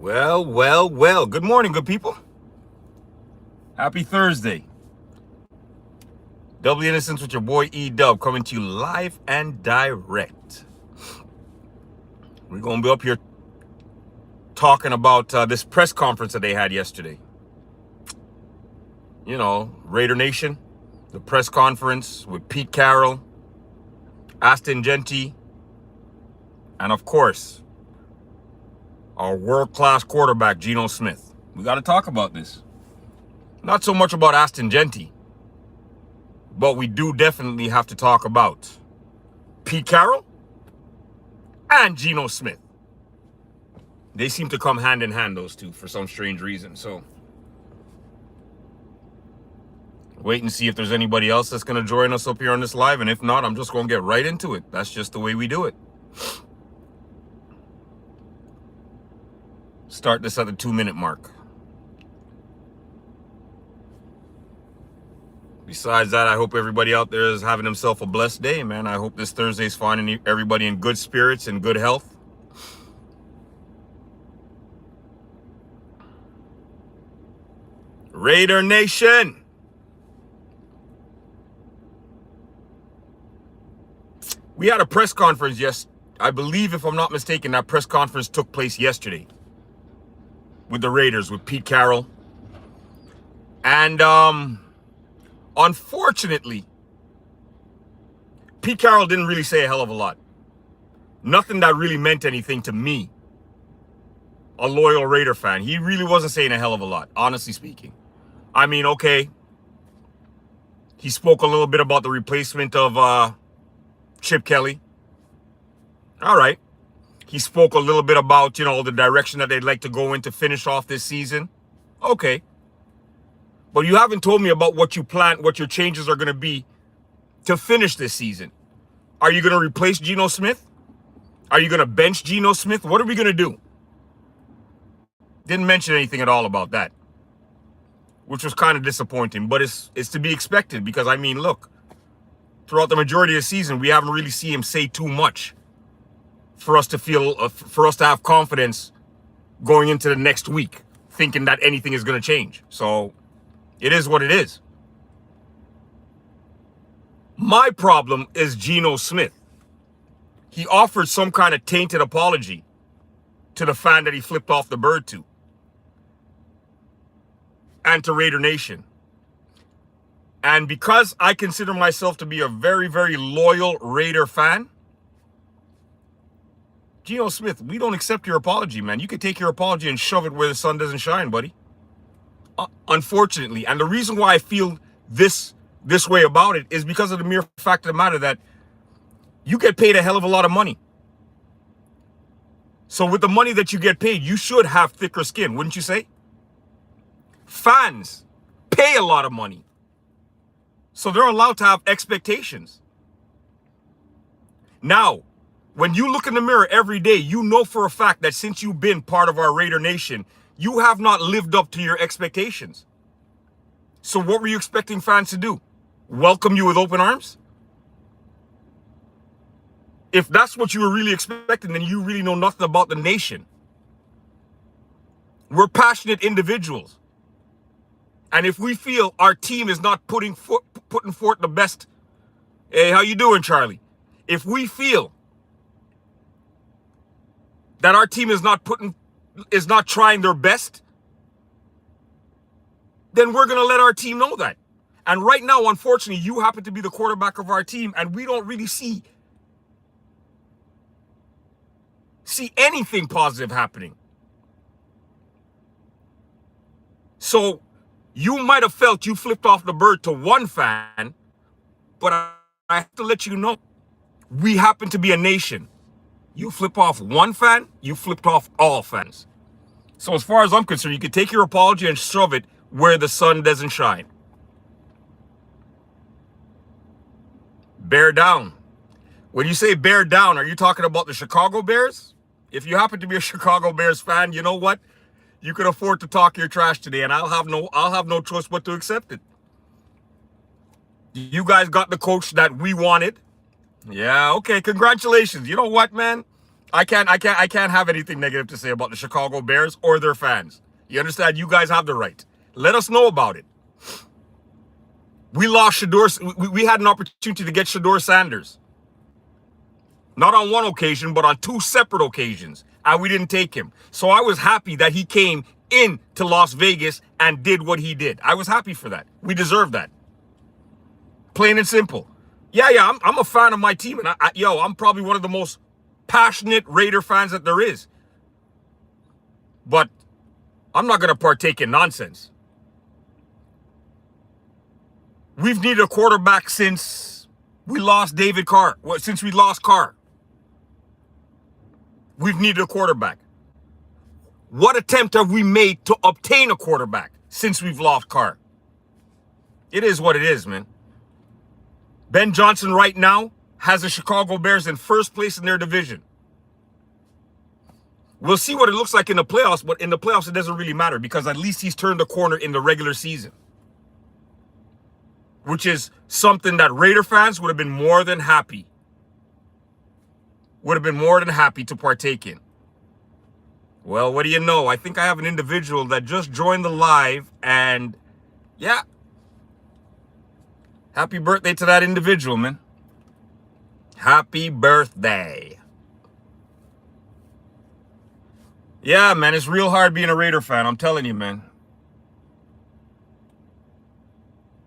Well. Good morning, good people. Happy Thursday. Double the Innocence with your boy E-Dub coming to you live and direct. We're going to be up here talking about this press conference that they had yesterday. You know, Raider Nation, the press conference with Pete Carroll, Aston Genty, and of course, our world-class quarterback, Geno Smith. We got to talk about this. Not so much about Aston Genty, but we do definitely have to talk about Pete Carroll and Geno Smith. They seem to come hand in hand, those two, for some strange reason. So, wait and see if there's anybody else that's going to join us up here on this live. And if not, I'm just going to get right into it. That's just the way we do it. Start this at the 2-minute mark. Besides that, I hope everybody out there is having himself a blessed day, man. I hope this Thursday is finding everybody in good spirits and good health. Raider Nation! We had a press conference, I believe, if I'm not mistaken, that press conference took place yesterday with the Raiders, with Pete Carroll. And, unfortunately, Pete Carroll didn't really say a hell of a lot. Nothing that really meant anything to me, a loyal Raider fan. He really wasn't saying a hell of a lot, honestly speaking. I mean, okay, he spoke a little bit about the replacement of Chip Kelly. All right. He spoke a little bit about, you know, the direction that they'd like to go in to finish off this season. Okay. But you haven't told me about what you plan, what your changes are going to be to finish this season. Are you going to replace Geno Smith? Are you going to bench Geno Smith? What are we going to do? Didn't mention anything at all about that, which was kind of disappointing. But it's to be expected because, I mean, look, throughout the majority of the season, we haven't really seen him say too much for us to feel, for us to have confidence going into the next week, thinking that anything is going to change. So it is what it is. My problem is Geno Smith. He offered some kind of tainted apology to the fan that he flipped off the bird to, and to Raider Nation. And because I consider myself to be a very, very loyal Raider fan, Geno Smith, we don't accept your apology, man. You can take your apology and shove it where the sun doesn't shine, buddy. Unfortunately. And the reason why I feel this way about it is because of the mere fact of the matter that you get paid a hell of a lot of money. So with the money that you get paid, you should have thicker skin, wouldn't you say? Fans pay a lot of money, so they're allowed to have expectations. Now, when you look in the mirror every day, you know for a fact that since you've been part of our Raider Nation, you have not lived up to your expectations. So what were you expecting fans to do? Welcome you with open arms? If that's what you were really expecting, then you really know nothing about the nation. We're passionate individuals. And if we feel our team is not putting forth the best, hey, how you doing, Charlie? If we feel that our team is not trying their best, then we're going to let our team know that. And right now, unfortunately, you happen to be the quarterback of our team, and we don't really see anything positive happening. So you might have felt you flipped off the bird to one fan, but I have to let you know, we happen to be a nation. You flip off one fan, you flipped off all fans. So as far as I'm concerned, you can take your apology and shove it where the sun doesn't shine. Bear down. When you say bear down, are you talking about the Chicago Bears? If you happen to be a Chicago Bears fan, you know what? You can afford to talk your trash today, and I'll have no choice but to accept it. You guys got the coach that we wanted. Yeah, okay, congratulations. You know what, man? I can't have anything negative to say about the Chicago Bears or their fans. You understand? You guys have the right. Let us know about it. We lost Shador. We had an opportunity to get Shador Sanders. Not on one occasion, but on two separate occasions. And we didn't take him. So I was happy that he came into Las Vegas and did what he did. I was happy for that. We deserve that. Plain and simple. Yeah, I'm a fan of my team. And I'm probably one of the most passionate Raider fans that there is. But I'm not going to partake in nonsense. We've needed a quarterback since we lost David Carr. Since we lost Carr. We've needed a quarterback. What attempt have we made to obtain a quarterback since we've lost Carr? It is what it is, man. Ben Johnson right now has the Chicago Bears in first place in their division. We'll see what it looks like in the playoffs, but in the playoffs it doesn't really matter because at least he's turned the corner in the regular season. Which is something that Raider fans would have been more than happy. To partake in. Well, what do you know? I think I have an individual that just joined the live and yeah. Happy birthday to that individual, man. Happy birthday. Yeah, man, it's real hard being a Raider fan. I'm telling you, man.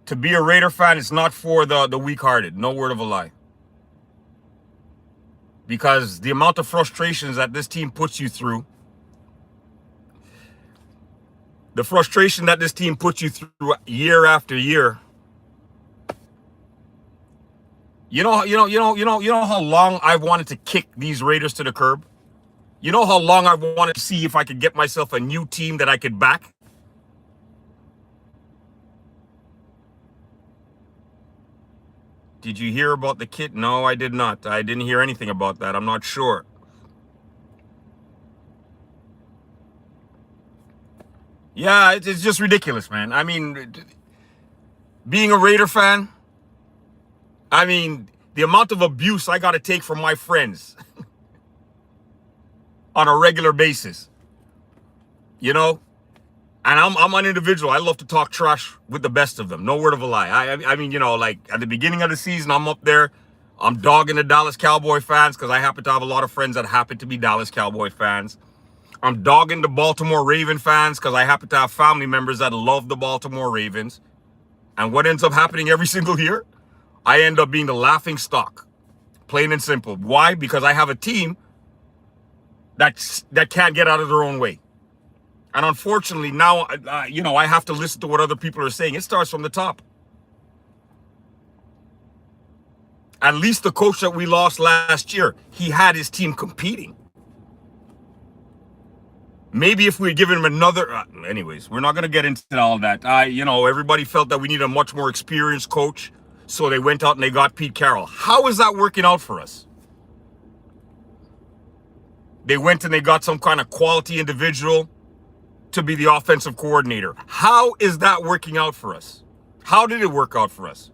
To be a Raider fan is not for the weak-hearted. No word of a lie. Because the amount of frustrations that this team puts you through, the frustration that this team puts you through year after year. You know how long I've wanted to kick these Raiders to the curb? You know how long I've wanted to see if I could get myself a new team that I could back? Did you hear about the kid? No, I did not. I didn't hear anything about that. I'm not sure. Yeah, it's just ridiculous, man. I mean, being a Raider fan, I mean, the amount of abuse I got to take from my friends on a regular basis, you know? And I'm an individual. I love to talk trash with the best of them. No word of a lie. I mean, like at the beginning of the season, I'm up there. I'm dogging the Dallas Cowboy fans because I happen to have a lot of friends that happen to be Dallas Cowboy fans. I'm dogging the Baltimore Raven fans because I happen to have family members that love the Baltimore Ravens. And what ends up happening every single year? I end up being the laughing stock. Plain and simple. Why? Because I have a team that can't get out of their own way. And unfortunately, now, I have to listen to what other people are saying. It starts from the top. At least the coach that we lost last year, he had his team competing. Maybe if we had given him another... anyways, we're not going to get into all that. Everybody felt that we need a much more experienced coach. So they went out and they got Pete Carroll. How is that working out for us? They went and they got some kind of quality individual to be the offensive coordinator. How is that working out for us? How did it work out for us?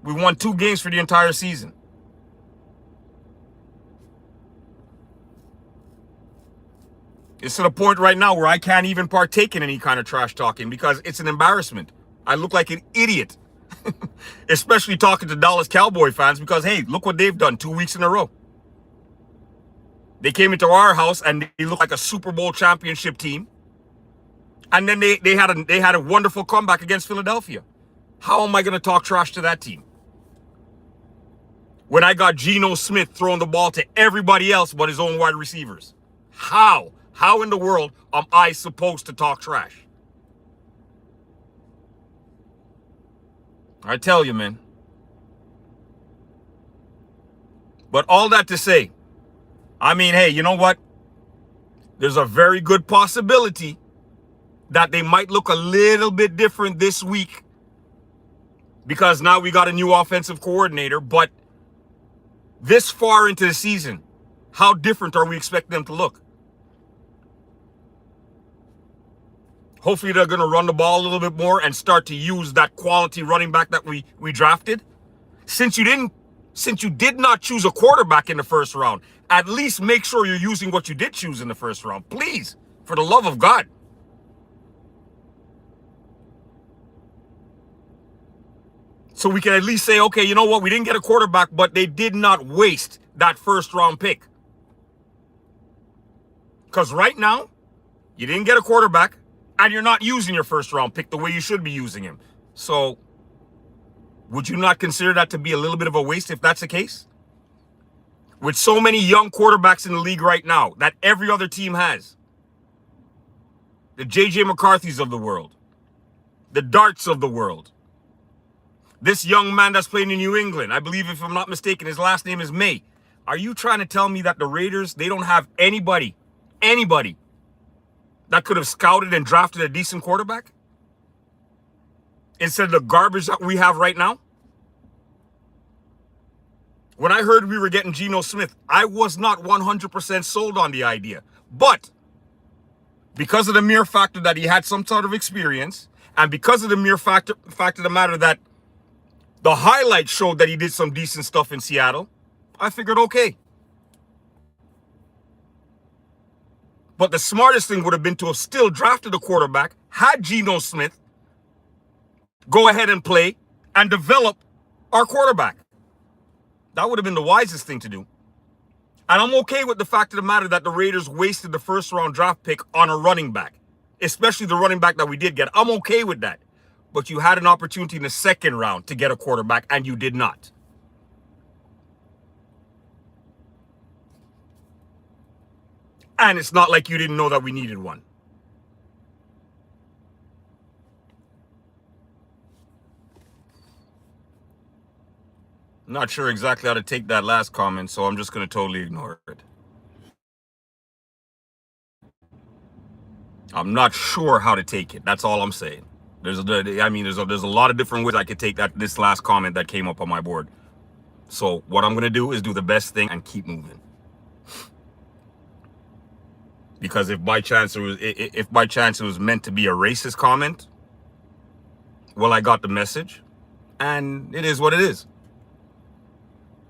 We won 2 games for the entire season. It's to the point right now where I can't even partake in any kind of trash talking because it's an embarrassment. I look like an idiot. Especially talking to Dallas Cowboy fans because, hey, look what they've done 2 weeks in a row. They came into our house and they looked like a Super Bowl championship team. And then they had a wonderful comeback against Philadelphia. How am I going to talk trash to that team? When I got Geno Smith throwing the ball to everybody else but his own wide receivers. How? How in the world am I supposed to talk trash? I tell you, man. But all that to say, I mean, hey, you know what? There's a very good possibility that they might look a little bit different this week because now we got a new offensive coordinator. But this far into the season, how different are we expecting them to look? Hopefully they're going to run the ball a little bit more and start to use that quality running back that we drafted. Since you didn't Since you did not choose a quarterback in the first round, at least make sure you're using what you did choose in the first round. Please, for the love of God. So we can at least say, okay, you know what? We didn't get a quarterback, but they did not waste that first round pick. Because right now, you didn't get a quarterback, and you're not using your first round pick the way you should be using him. So would you not consider that to be a little bit of a waste if that's the case? With so many young quarterbacks in the league right now that every other team has. The J.J. McCarthys of the world. The Darts of the world. This young man that's playing in New England, I believe, if I'm not mistaken, his last name is May. Are you trying to tell me that the Raiders, they don't have anybody that could have scouted and drafted a decent quarterback? Instead of the garbage that we have right now? When I heard we were getting Geno Smith, I was not 100% sold on the idea. But because of the mere factor that he had some sort of experience, and because of the mere fact of the matter that the highlights showed that he did some decent stuff in Seattle, I figured, okay. But the smartest thing would have been to have still drafted a quarterback, had Geno Smith go ahead and play and develop our quarterback. That would have been the wisest thing to do. And I'm okay with the fact of the matter that the Raiders wasted the first round draft pick on a running back, especially the running back that we did get. I'm okay with that. But you had an opportunity in the second round to get a quarterback, and you did not. And it's not like you didn't know that we needed one. I'm not sure exactly how to take that last comment, so I'm just going to totally ignore it. I'm not sure how to take it. That's all I'm saying. There's a lot of different ways I could take this last comment that came up on my board. So what I'm going to do is do the best thing and keep moving. Because if by chance it was meant to be a racist comment, well, I got the message, and it is what it is.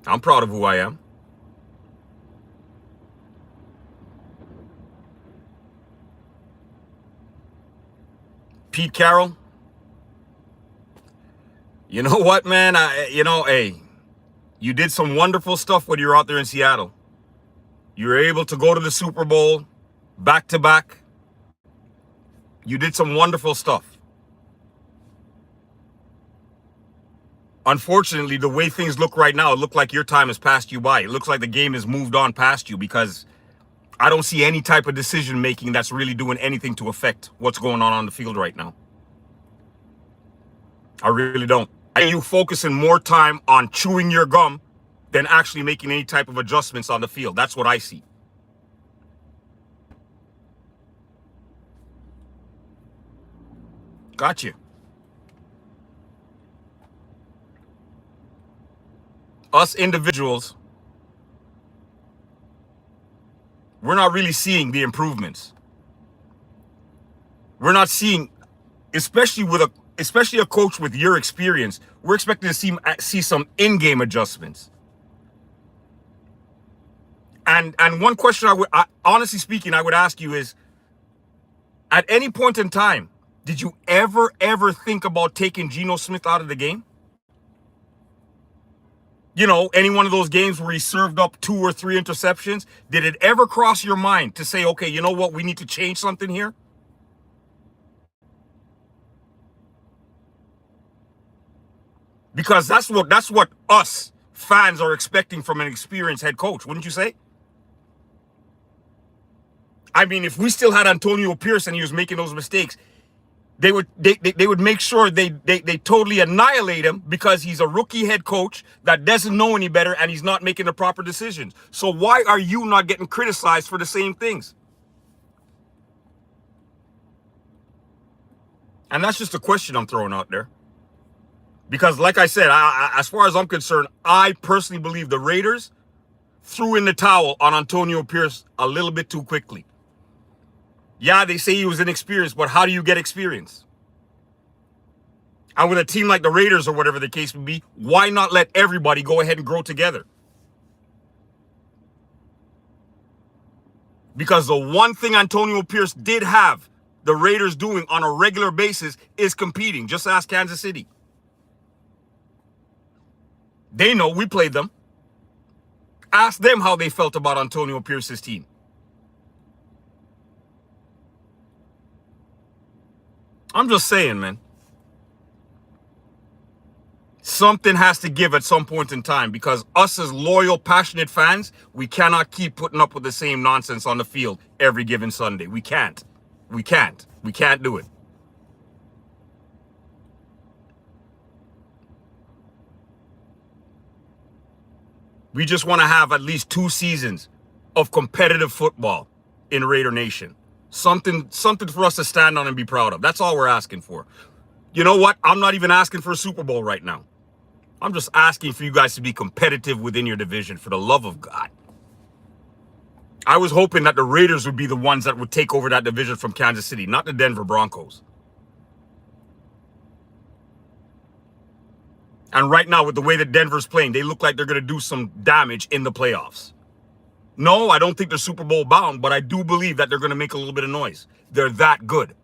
I'm proud of who I am. Pete Carroll, you know what, man? Hey, you did some wonderful stuff when you were out there in Seattle. You were able to go to the Super Bowl back to back. You did some wonderful stuff. Unfortunately, the way things look right now, it looks like your time has passed you by. It looks like the game has moved on past you, because I don't see any type of decision making that's really doing anything to affect what's going on the field right now. I really don't. And you focusing more time on chewing your gum than actually making any type of adjustments on the field. That's what I see. Gotcha. Us individuals, we're not really seeing the improvements. We're not seeing, especially a coach with your experience, we're expecting to see some in-game adjustments. And one question honestly speaking, I would ask you is, at any point in time, did you ever think about taking Geno Smith out of the game? You know, any one of those games where he served up 2 or 3 interceptions, did it ever cross your mind to say, okay, you know what, we need to change something here? Because that's what us fans are expecting from an experienced head coach, wouldn't you say? I mean, if we still had Antonio Pierce and he was making those mistakes, they would make sure they totally annihilate him, because he's a rookie head coach that doesn't know any better and he's not making the proper decisions. So why are you not getting criticized for the same things? And that's just a question I'm throwing out there. Because like I said, as far as I'm concerned, I personally believe the Raiders threw in the towel on Antonio Pierce a little bit too quickly. Yeah, they say he was inexperienced, but how do you get experience? And with a team like the Raiders or whatever the case may be, why not let everybody go ahead and grow together? Because the one thing Antonio Pierce did have the Raiders doing on a regular basis is competing. Just ask Kansas City. They know we played them. Ask them how they felt about Antonio Pierce's team. I'm just saying, man. Something has to give at some point in time, because us as loyal, passionate fans, we cannot keep putting up with the same nonsense on the field every given Sunday. We can't. We can't. We can't do it. We just want to have at least 2 seasons of competitive football in Raider Nation. Something for us to stand on and be proud of. That's all we're asking for. You know what? I'm not even asking for a Super Bowl right now. I'm just asking for you guys to be competitive within your division, for the love of God. I was hoping that the Raiders would be the ones that would take over that division from Kansas City, not the Denver Broncos. And right now, with the way that Denver's playing, they look like they're going to do some damage in the playoffs. No, I don't think they're Super Bowl bound, but I do believe that they're going to make a little bit of noise. They're that good.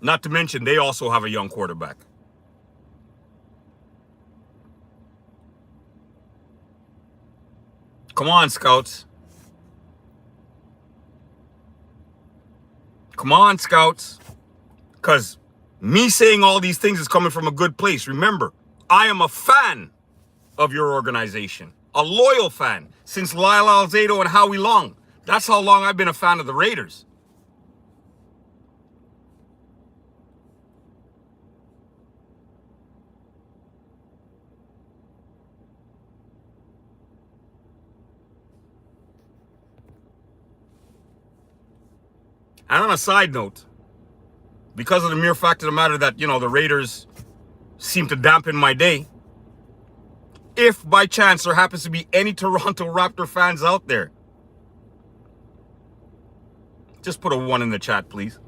Not to mention, they also have a young quarterback. Come on, Scouts. Come on, Scouts. Because me saying all these things is coming from a good place. Remember, I am a fan of your organization. A loyal fan. Since Lyle Alzado and Howie Long. That's how long I've been a fan of the Raiders. And on a side note, because of the mere fact of the matter that, the Raiders seem to dampen my day, if by chance there happens to be any Toronto Raptor fans out there, just put a 1 in the chat, please.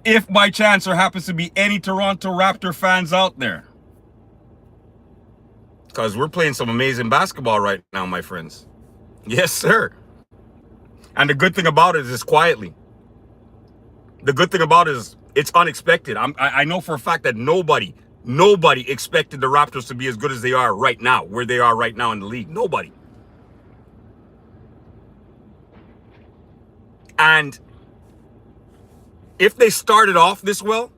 If by chance there happens to be any Toronto Raptor fans out there, because we're playing some amazing basketball right now, my friends. Yes, sir. And the good thing about it is quietly. The good thing about it is it's unexpected. I know for a fact that nobody expected the Raptors to be as good as they are right now, where they are right now in the league. Nobody. And if they started off this well,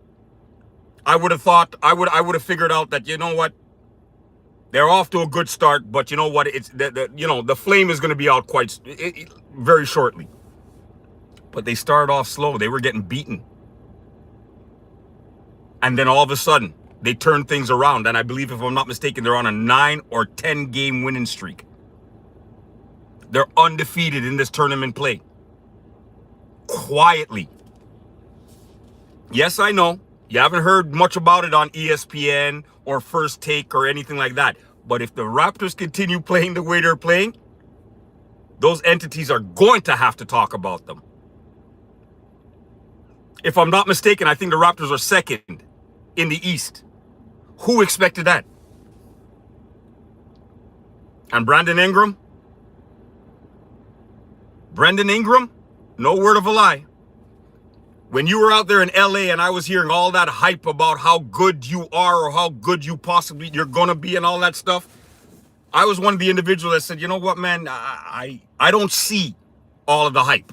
I would have thought, I would have figured out that, you know what, they're off to a good start, but you know what, it's the flame is going to be out very shortly. But they started off slow. They were getting beaten. And then all of a sudden, they turned things around. And I believe, if I'm not mistaken, they're on a 9 or 10 game winning streak. They're undefeated in this tournament play. Quietly. Yes, I know. You haven't heard much about it on ESPN or First Take or anything like that. But if the Raptors continue playing the way they're playing, those entities are going to have to talk about them. If I'm not mistaken, I think the Raptors are second in the East. Who expected that? And Brandon Ingram? No word of a lie. When you were out there in LA and I was hearing all that hype about how good you are or how good you're going to be and all that stuff, I was one of the individuals that said, you know what, man, I don't see all of the hype.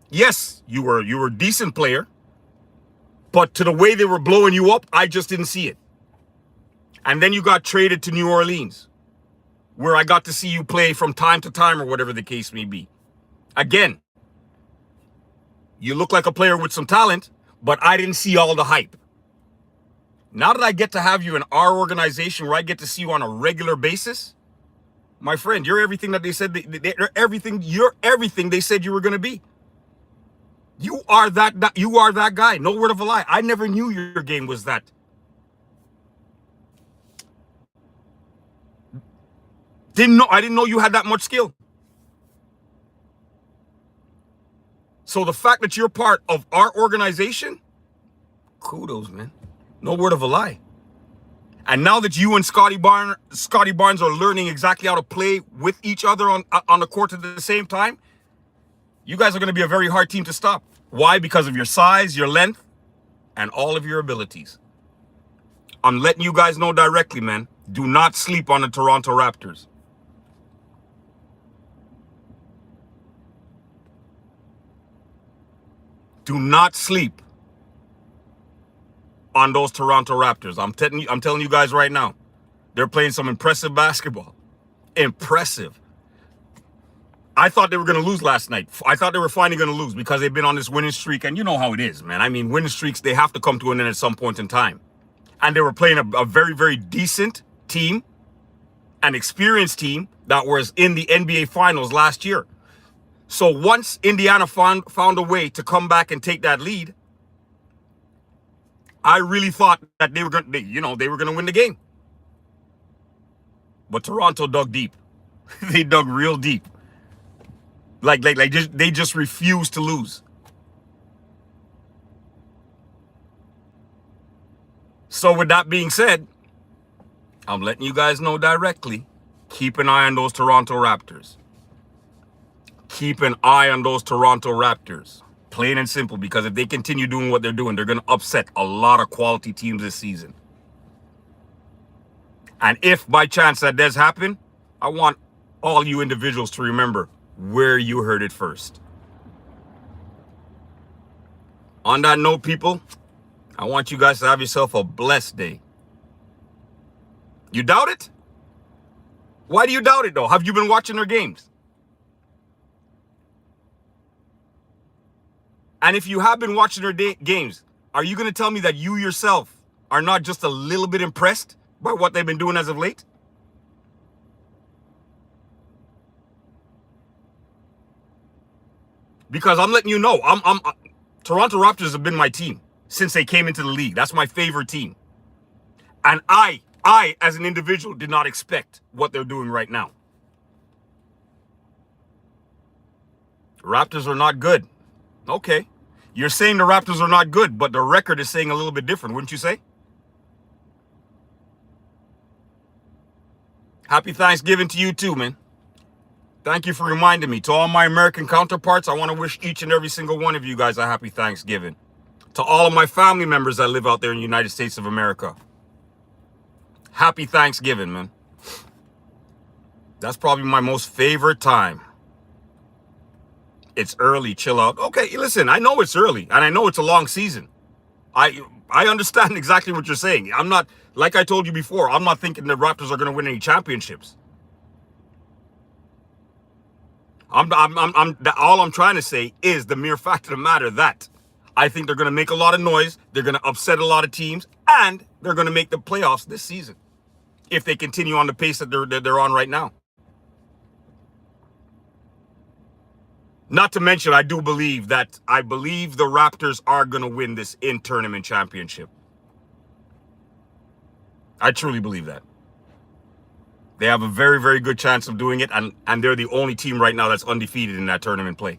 Yes, you were a decent player, but to the way they were blowing you up, I just didn't see it. And then you got traded to New Orleans, where I got to see you play from time to time or whatever the case may be. Again, you look like a player with some talent, but I didn't see all the hype. Now that I get to have you in our organization, where I get to see you on a regular basis, my friend, you're everything that they said. You're everything they said you were going to be. You are that guy. No word of a lie. I never knew your game was that. I didn't know you had that much skill. So the fact that you're part of our organization, kudos, man. No word of a lie. And now that you and Scotty Barnes are learning exactly how to play with each other on the court at the same time, you guys are going to be a very hard team to stop. Why? Because of your size, your length, and all of your abilities. I'm letting you guys know directly, man. Do not sleep on the Toronto Raptors. Do not sleep on those Toronto Raptors. I'm telling you guys right now. They're playing some impressive basketball. Impressive. I thought they were going to lose last night. I thought they were finally going to lose because they've been on this winning streak. And you know how it is, man. I mean, winning streaks, they have to come to an end at some point in time. And they were playing a very, very decent team, an experienced team that was in the NBA Finals last year. So once Indiana found a way to come back and take that lead, I really thought that they were going to win the game. But Toronto dug deep. They dug real deep. They just refused to lose. So with that being said, I'm letting you guys know directly, keep an eye on those Toronto Raptors. Keep an eye on those Toronto Raptors. Plain and simple, because if they continue doing what they're doing, they're going to upset a lot of quality teams this season. And if by chance that does happen, I want all you individuals to remember where you heard it first. On that note, people, I want you guys to have yourself a blessed day. You doubt it? Why do you doubt it, though? Have you been watching their games? And if you have been watching their games, are you going to tell me that you yourself are not just a little bit impressed by what they've been doing as of late? Because I'm letting you know, Toronto Raptors have been my team since they came into the league. That's my favorite team. And I, as an individual, did not expect what they're doing right now. Raptors are not good. Okay. You're saying the Raptors are not good, but the record is saying a little bit different, wouldn't you say? Happy Thanksgiving to you too, man. Thank you for reminding me. To all my American counterparts, I want to wish each and every single one of you guys a happy Thanksgiving. To all of my family members that live out there in the United States of America, happy Thanksgiving, man. That's probably my most favorite time. It's early, chill out. Okay, listen, I know it's early, and I know it's a long season. I understand exactly what you're saying. I'm not, like I told you before, I'm not thinking the Raptors are going to win any championships. All I'm trying to say is the mere fact of the matter that I think they're going to make a lot of noise, they're going to upset a lot of teams, and they're going to make the playoffs this season if they continue on the pace that they're on right now. Not to mention, I believe the Raptors are going to win this in-tournament championship. I truly believe that. They have a very, very good chance of doing it, and they're the only team right now that's undefeated in that tournament play.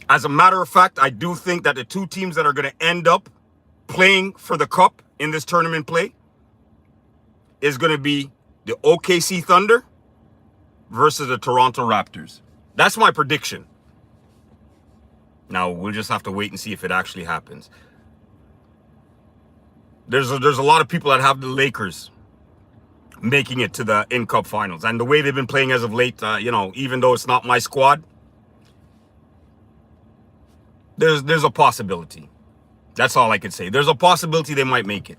As a matter of fact, I do think that the two teams that are going to end up playing for the cup in this tournament play is going to be the OKC Thunder versus the Toronto Raptors. That's my prediction. Now, we'll just have to wait and see if it actually happens. There's a lot of people that have the Lakers making it to the in-cup finals. And the way they've been playing as of late, even though it's not my squad, there's a possibility. That's all I can say. There's a possibility they might make it.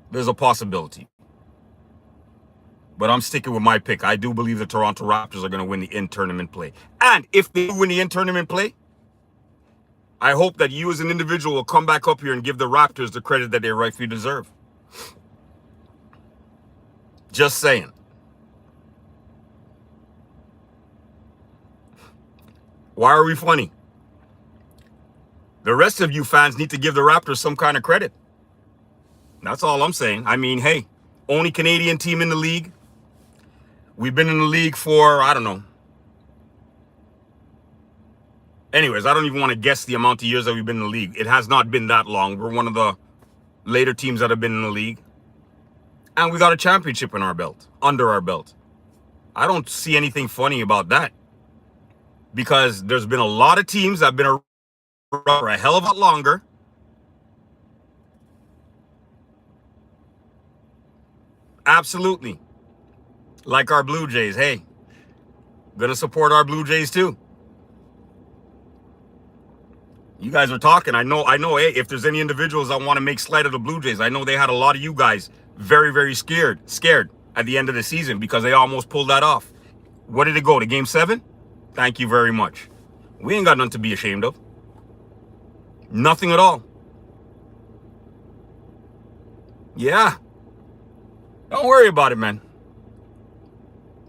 There's a possibility. But I'm sticking with my pick. I do believe the Toronto Raptors are going to win the in-tournament play. And if they win the in-tournament play, I hope that you as an individual will come back up here and give the Raptors the credit that they rightfully deserve. Just saying. Why are we funny? The rest of you fans need to give the Raptors some kind of credit. That's all I'm saying. I mean, hey, only Canadian team in the league. We've been in the league for, I don't know. Anyways, I don't even want to guess the amount of years that we've been in the league. It has not been that long. We're one of the later teams that have been in the league. And we got a championship in our belt, under our belt. I don't see anything funny about that. Because there's been a lot of teams that have been around for a hell of a lot longer. Absolutely. Like our Blue Jays. Hey, gonna support our Blue Jays too. You guys are talking. I know, hey, if there's any individuals that want to make slight of the Blue Jays, I know they had a lot of you guys very, very scared at the end of the season because they almost pulled that off. What did it go to Game 7? Thank you very much. We ain't got nothing to be ashamed of. Nothing at all. Yeah. Don't worry about it, man.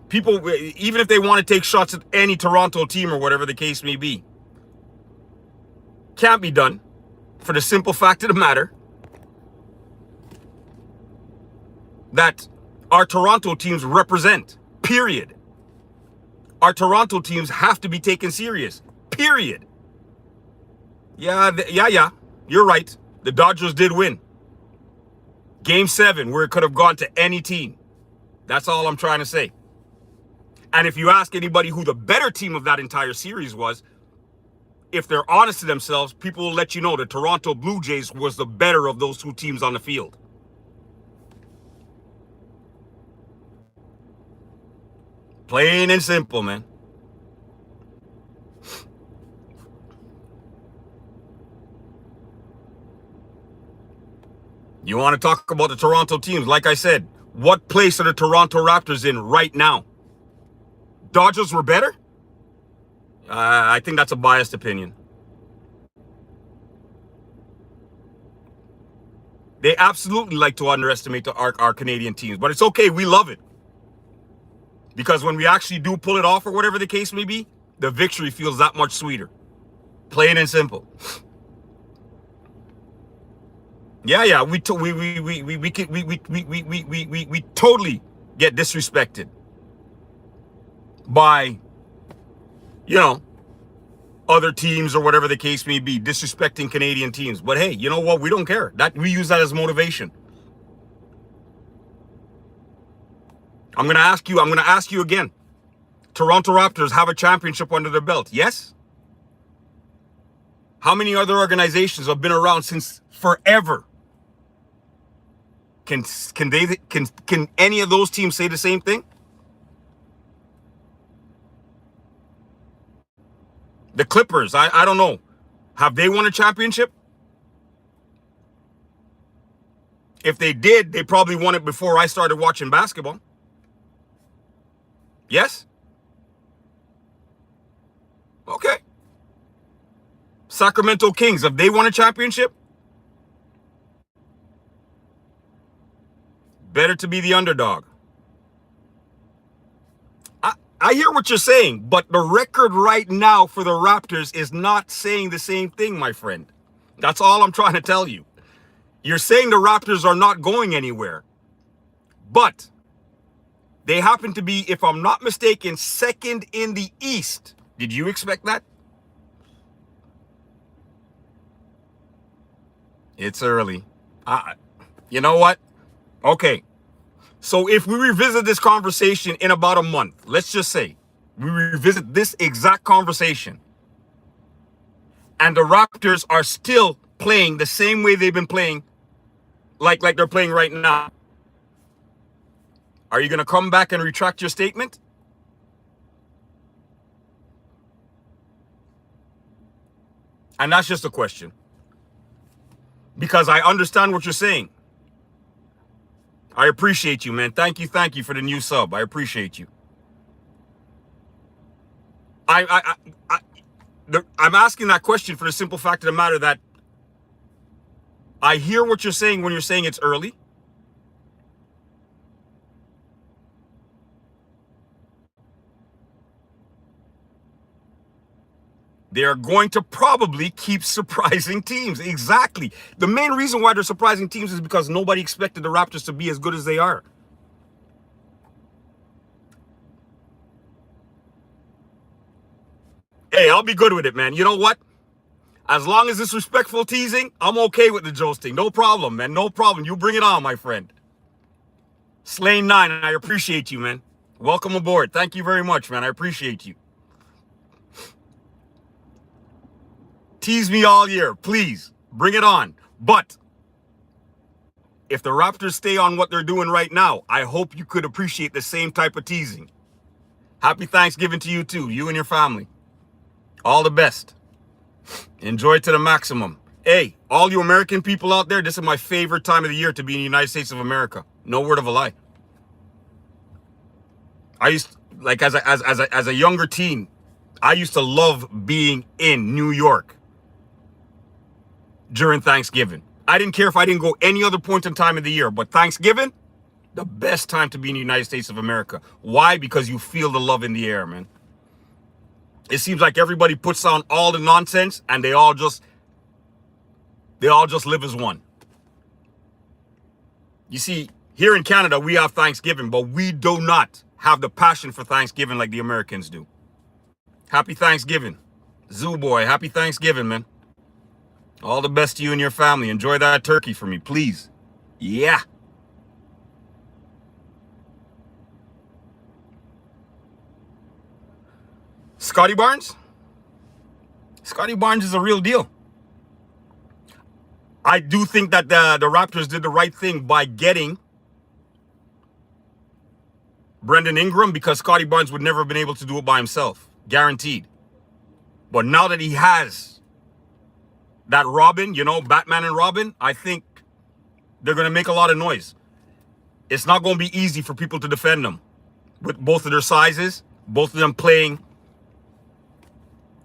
People, even if they want to take shots at any Toronto team or whatever the case may be, can't be done for the simple fact of the matter that our Toronto teams represent, period. Our Toronto teams have to be taken serious, period. Yeah, you're right. The Dodgers did win. Game 7, where it could have gone to any team. That's all I'm trying to say. And if you ask anybody who the better team of that entire series was, if they're honest to themselves, people will let you know the Toronto Blue Jays was the better of those two teams on the field. Plain and simple, man. You want to talk about the Toronto teams? Like I said, what place are the Toronto Raptors in right now? Dodgers were better? I think that's a biased opinion. They absolutely like to underestimate our Canadian teams, but it's okay. We love it. Because when we actually do pull it off or whatever the case may be, the victory feels that much sweeter. Plain and simple. Yeah, we totally get disrespected by, you know, other teams or whatever the case may be, disrespecting Canadian teams. But hey, you know what? We don't care. That we use that as motivation. I'm gonna ask you again. Toronto Raptors have a championship under their belt, yes? How many other organizations have been around since forever? Can any of those teams say the same thing? The Clippers, I don't know. Have they won a championship? If they did, they probably won it before I started watching basketball. Yes? Okay. Sacramento Kings, have they won a championship? Better to be the underdog. I hear what you're saying, but the record right now for the Raptors is not saying the same thing, my friend. That's all I'm trying to tell you. You're saying the Raptors are not going anywhere, but they happen to be, if I'm not mistaken, second in the East. Did you expect that? It's early. You know what? Okay. So if we revisit this conversation in about a month, let's just say we revisit this exact conversation and the Raptors are still playing the same way they've been playing, like they're playing right now. Are you going to come back and retract your statement? And that's just a question. Because I understand what you're saying. I appreciate you, man. Thank you for the new sub. I appreciate you. I'm asking that question for the simple fact of the matter that I hear what you're saying when you're saying it's early. They're going to probably keep surprising teams. Exactly. The main reason why they're surprising teams is because nobody expected the Raptors to be as good as they are. Hey, I'll be good with it, man. You know what? As long as it's respectful teasing, I'm okay with the jousting. No problem, man. No problem. You bring it on, my friend. Slane 9, and I appreciate you, man. Welcome aboard. Thank you very much, man. I appreciate you. Tease me all year, please. Bring it on. But if the Raptors stay on what they're doing right now, I hope you could appreciate the same type of teasing. Happy Thanksgiving to you too, you and your family. All the best. Enjoy to the maximum. Hey, all you American people out there, this is my favorite time of the year to be in the United States of America. No word of a lie. I used, like as a younger teen, I used to love being in New York during Thanksgiving. I didn't care if I didn't go any other point in time of the year, but Thanksgiving, the best time to be in the United States of America. Why? Because you feel the love in the air, man. It seems like everybody puts on all the nonsense and they all just live as one. You see, here in Canada, we have Thanksgiving, but we do not have the passion for Thanksgiving like the Americans do. Happy Thanksgiving. Zoo boy, happy Thanksgiving, man. All the best to you and your family. Enjoy that turkey for me, please. Yeah. Scotty Barnes? Scotty Barnes is a real deal. I do think that the Raptors did the right thing by getting Brendan Ingram, because Scotty Barnes would never have been able to do it by himself. Guaranteed. But now that he has that Robin, you know, Batman and Robin, I think they're going to make a lot of noise. It's not going to be easy for people to defend them with both of their sizes, both of them playing.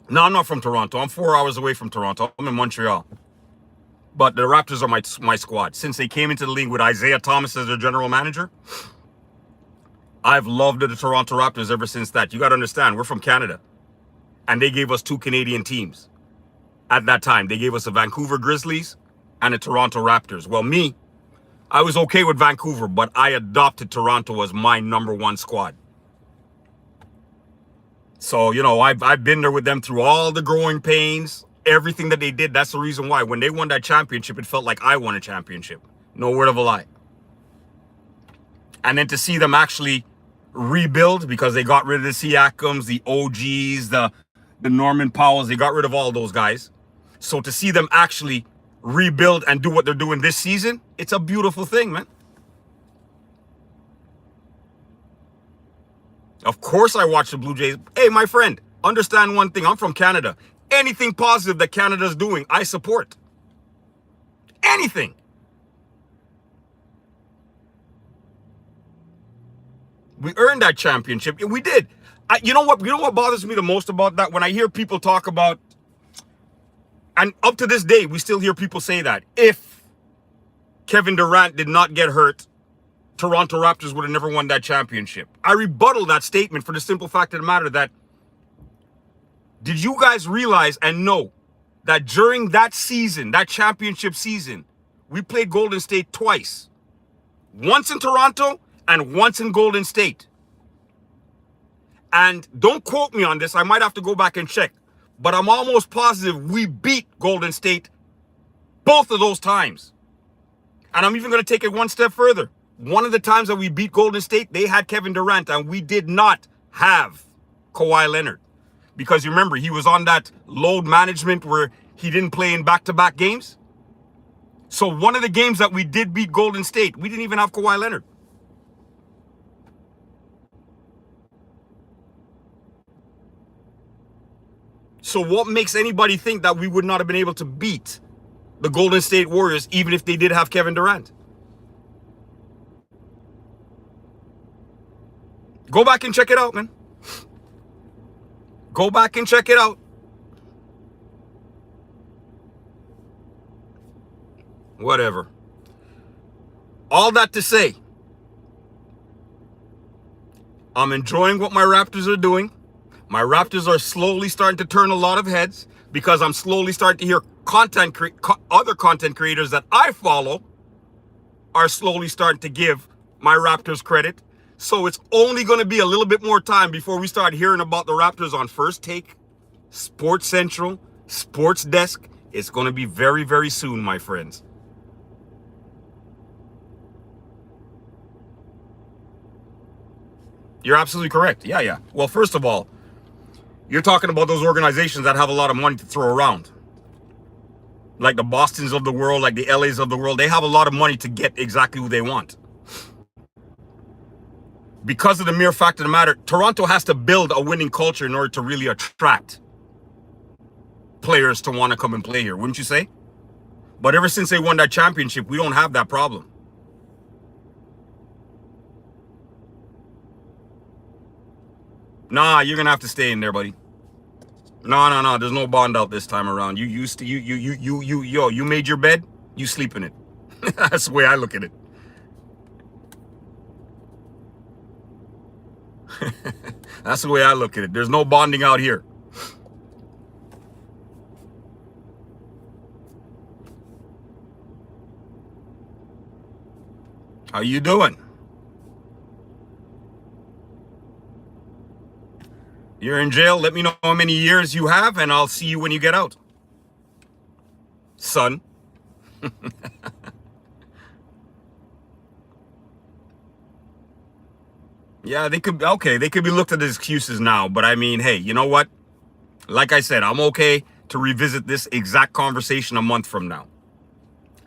No, I'm not from Toronto. I'm 4 hours away from Toronto. I'm in Montreal. But the Raptors are my squad. Since they came into the league with Isaiah Thomas as their general manager, I've loved the Toronto Raptors ever since that. You got to understand, we're from Canada. And they gave us two Canadian teams. At that time, they gave us the Vancouver Grizzlies and the Toronto Raptors. Well, me, I was okay with Vancouver, but I adopted Toronto as my #1 squad. So, you know, I've been there with them through all the growing pains, everything that they did. That's the reason why when they won that championship, it felt like I won a championship. No word of a lie. And then to see them actually rebuild, because they got rid of the Siakams, the OGs, the Norman Powells, they got rid of all those guys. So to see them actually rebuild and do what they're doing this season, it's a beautiful thing, man. Of course I watch the Blue Jays. Hey, my friend, understand one thing. I'm from Canada. Anything positive that Canada's doing, I support. Anything. We earned that championship. We did. You know what bothers me the most about that? When I hear people talk about, and up to this day, we still hear people say that if Kevin Durant did not get hurt, Toronto Raptors would have never won that championship. I rebuttal that statement for the simple fact of the matter that, did you guys realize and know that during that season, that championship season, we played Golden State twice. Once in Toronto and once in Golden State. And don't quote me on this, I might have to go back and check. But I'm almost positive we beat Golden State both of those times. And I'm even going to take it one step further. One of the times that we beat Golden State, they had Kevin Durant, and we did not have Kawhi Leonard. Because you remember, he was on that load management where he didn't play in back-to-back games. So one of the games that we did beat Golden State, we didn't even have Kawhi Leonard. So what makes anybody think that we would not have been able to beat the Golden State Warriors even if they did have Kevin Durant? Go back and check it out, man. Go back and check it out. Whatever. All that to say, I'm enjoying what my Raptors are doing. My Raptors are slowly starting to turn a lot of heads because I'm slowly starting to hear other content creators that I follow are slowly starting to give my Raptors credit. So it's only going to be a little bit more time before we start hearing about the Raptors on First Take, Sports Central, Sports Desk. It's going to be very, very soon, my friends. You're absolutely correct. Yeah, yeah. Well, first of all, you're talking about those organizations that have a lot of money to throw around. Like the Bostons of the world, like the LAs of the world. They have a lot of money to get exactly who they want. Because of the mere fact of the matter, Toronto has to build a winning culture in order to really attract players to want to come and play here, wouldn't you say? But ever since they won that championship, we don't have that problem. Nah, you're gonna have to stay in there, buddy. No. There's no bond out this time around. You made your bed. You sleep in it. That's the way I look at it. That's the way I look at it. There's no bonding out here. How you doing? You're in jail. Let me know how many years you have, and I'll see you when you get out. Son. Yeah, they could be looked at as excuses now, but I mean, hey, you know what? Like I said, I'm okay to revisit this exact conversation a month from now.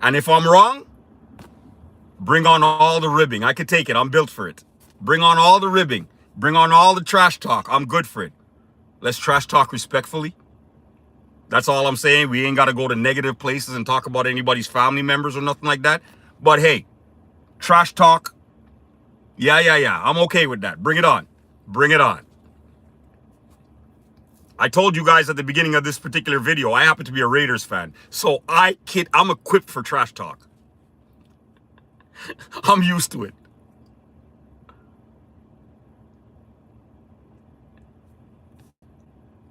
And if I'm wrong, bring on all the ribbing. I could take it. I'm built for it. Bring on all the ribbing. Bring on all the trash talk. I'm good for it. Let's trash talk respectfully. That's all I'm saying. We ain't got to go to negative places and talk about anybody's family members or nothing like that. But hey, trash talk. Yeah. I'm okay with that. Bring it on. Bring it on. I told you guys at the beginning of this particular video, I happen to be a Raiders fan. So I'm equipped for trash talk. I'm used to it.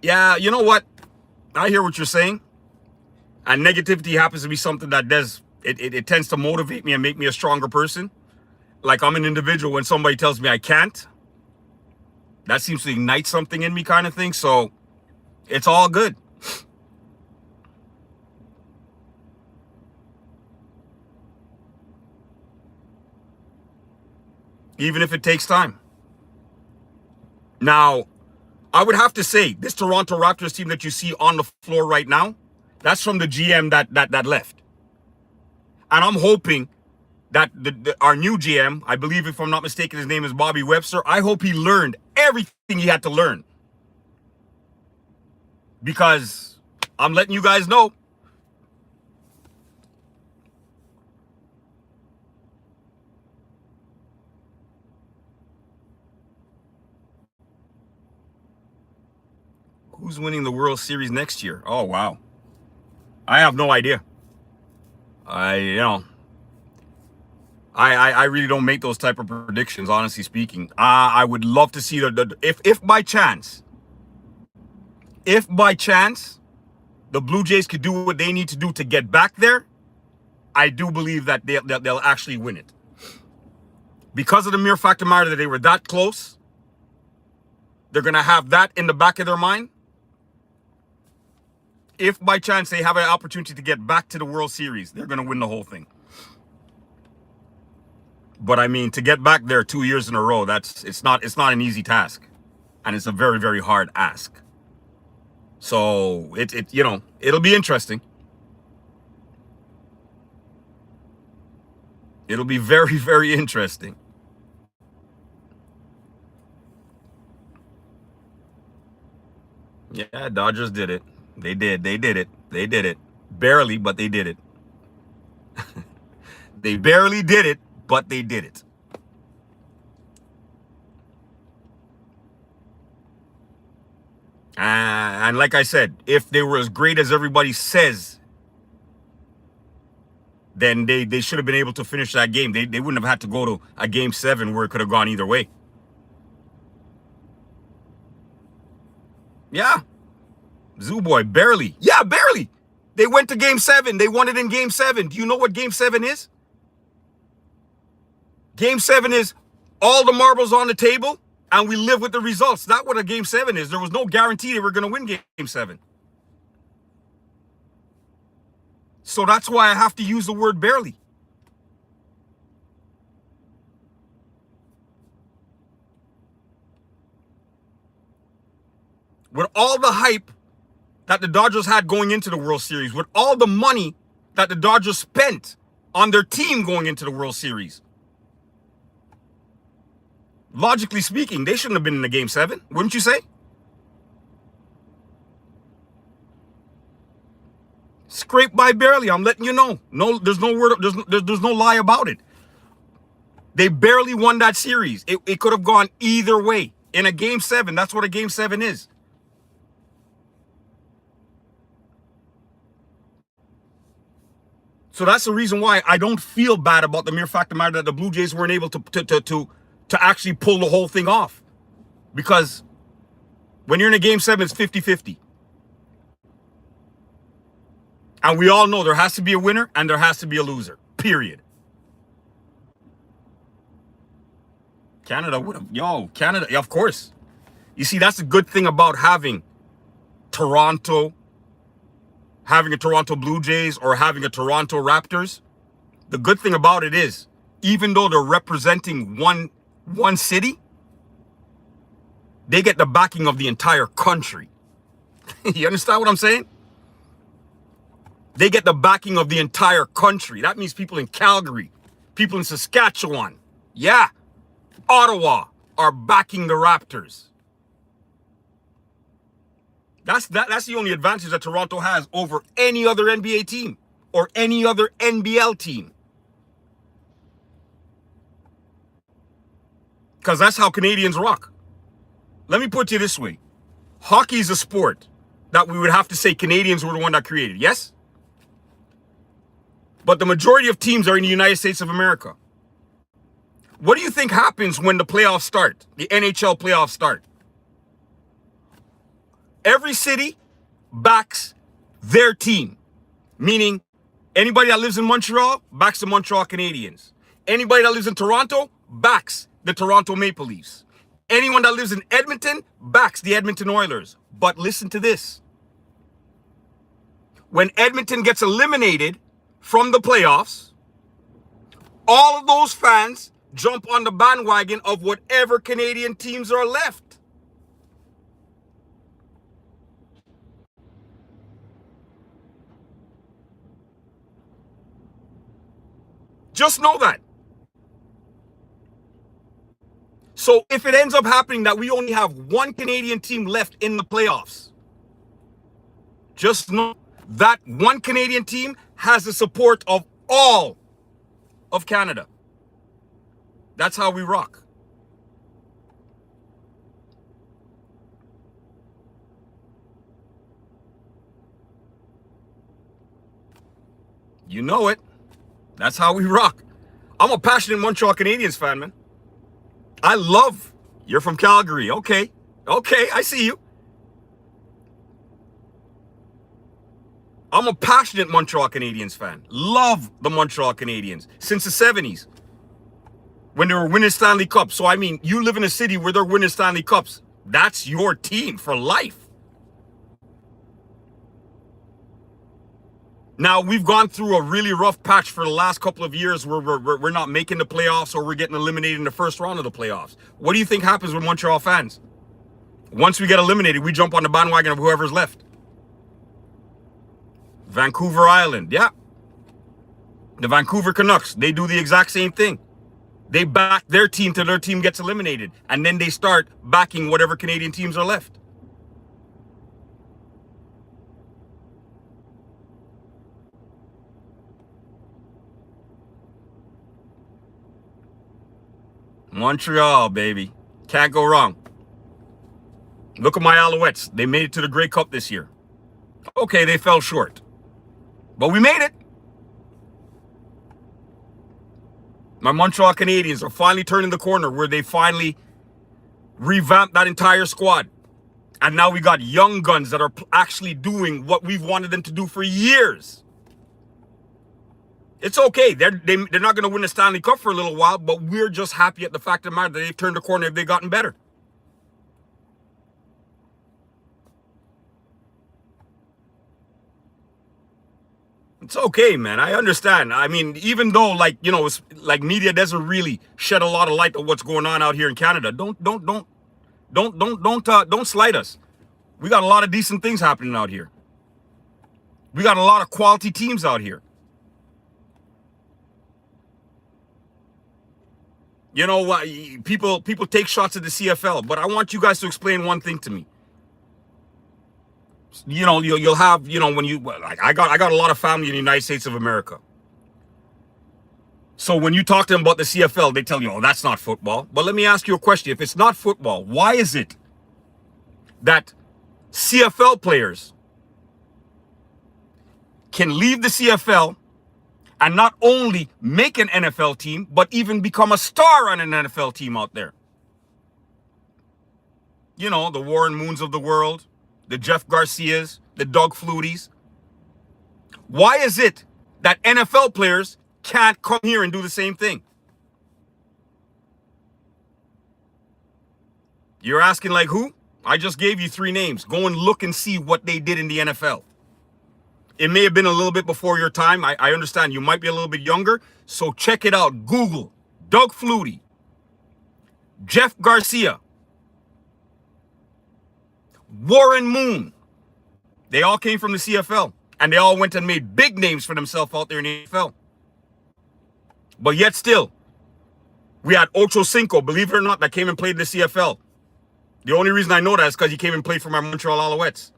Yeah, you know what? I hear what you're saying. And negativity happens to be something that it tends to motivate me and make me a stronger person. Like I'm an individual when somebody tells me I can't. That seems to ignite something in me kind of thing. So it's all good. Even if it takes time. Now, I would have to say, this Toronto Raptors team that you see on the floor right now, that's from the GM that left. And I'm hoping that our new GM, I believe if I'm not mistaken, his name is Bobby Webster, I hope he learned everything he had to learn. Because I'm letting you guys know, who's winning the World Series next year? Oh, wow. I have no idea. I really don't make those type of predictions, honestly speaking. I would love to see if by chance the Blue Jays could do what they need to do to get back there, I do believe that they'll actually win it. Because of the mere fact of the matter that they were that close, they're going to have that in the back of their mind. If by chance they have an opportunity to get back to the World Series, they're going to win the whole thing. But I mean, to get back there 2 years in a row, it's not an easy task. And it's a very, very hard ask. So it'll be interesting. It'll be very, very interesting. Yeah, Dodgers did it. They did it. Barely, but they did it. They barely did it, but they did it. And like I said, if they were as great as everybody says, then they should have been able to finish that game. They wouldn't have had to go to a game 7 where it could have gone either way. Yeah. Zoo Boy, barely. Yeah, barely. They went to game 7. They won it in game 7. Do you know what game 7 is? Game 7 is all the marbles on the table. And we live with the results. That's what a Game 7 is. There was no guarantee they were going to win Game 7. So that's why I have to use the word barely. With all the hype that the Dodgers had going into the World Series, with all the money that the Dodgers spent on their team going into the World Series, logically speaking, they shouldn't have been in the Game 7, wouldn't you say? Scraped by barely. I'm letting you know. No, there's no word. There's no lie about it. They barely won that series. It could have gone either way in a Game 7. That's what a Game 7 is. So that's the reason why I don't feel bad about the mere fact of the matter that the Blue Jays weren't able to actually pull the whole thing off. Because when you're in a Game 7, it's 50-50. And we all know there has to be a winner and there has to be a loser. Period. Canada would have. Canada, of course. You see, that's the good thing about having Toronto, having a Toronto Blue Jays or having a Toronto Raptors. The good thing about it is, even though they're representing one city, they get the backing of the entire country. You understand what I'm saying? They get the backing of the entire country. That means people in Calgary, people in Saskatchewan, yeah, Ottawa are backing the Raptors. That's the only advantage that Toronto has over any other NBA team or any other NBL team. Because that's how Canadians rock. Let me put it this way. Hockey is a sport that we would have to say Canadians were the one that created, yes? But the majority of teams are in the United States of America. What do you think happens when the playoffs start, the NHL playoffs start? Every city backs their team, meaning anybody that lives in Montreal backs the Montreal Canadiens. Anybody that lives in Toronto backs the Toronto Maple Leafs. Anyone that lives in Edmonton backs the Edmonton Oilers. But listen to this. When Edmonton gets eliminated from the playoffs, all of those fans jump on the bandwagon of whatever Canadian teams are left. Just know that. So if it ends up happening that we only have one Canadian team left in the playoffs, just know that one Canadian team has the support of all of Canada. That's how we rock. You know it. That's how we rock. I'm a passionate Montreal Canadiens fan, man. I love. You're from Calgary. Okay, I see you. I'm a passionate Montreal Canadiens fan. Love the Montreal Canadiens since the 70s when they were winning Stanley Cups. So, I mean, you live in a city where they're winning Stanley Cups. That's your team for life. Now, we've gone through a really rough patch for the last couple of years where we're not making the playoffs or we're getting eliminated in the first round of the playoffs. What do you think happens with Montreal fans? Once we get eliminated, we jump on the bandwagon of whoever's left. Vancouver Island, yeah. The Vancouver Canucks, they do the exact same thing. They back their team till their team gets eliminated. And then they start backing whatever Canadian teams are left. Montreal, baby. Can't go wrong. Look at my Alouettes. They made it to the Grey Cup this year. Okay, they fell short. But we made it. My Montreal Canadiens are finally turning the corner where they finally revamped that entire squad. And now we got young guns that are actually doing what we've wanted them to do for years. It's okay. They're not going to win the Stanley Cup for a little while, but we're just happy at the fact of the matter that they've turned the corner. They've gotten better. It's okay, man. I understand. I mean, even though, like, you know, it's like media doesn't really shed a lot of light on what's going on out here in Canada. Don't slight us. We got a lot of decent things happening out here. We got a lot of quality teams out here. You know what? People take shots at the CFL, but I want you guys to explain one thing to me. You know, you'll have, you know, when you, like, I got a lot of family in the United States of America. So when you talk to them about the CFL, they tell you, oh, that's not football. But let me ask you a question. If it's not football, why is it that CFL players can leave the CFL and not only make an NFL team, but even become a star on an NFL team out there? You know, the Warren Moons of the world, the Jeff Garcias, the Doug Flutys. Why is it that NFL players can't come here and do the same thing? You're asking like who? I just gave you 3 names. Go and look and see what they did in the NFL. It may have been a little bit before your time. I understand you might be a little bit younger. So check it out. Google Doug Flutie, Jeff Garcia, Warren Moon. They all came from the CFL. And they all went and made big names for themselves out there in the NFL. But yet still, we had Ocho Cinco, believe it or not, that came and played in the CFL. The only reason I know that is because he came and played for my Montreal Alouettes.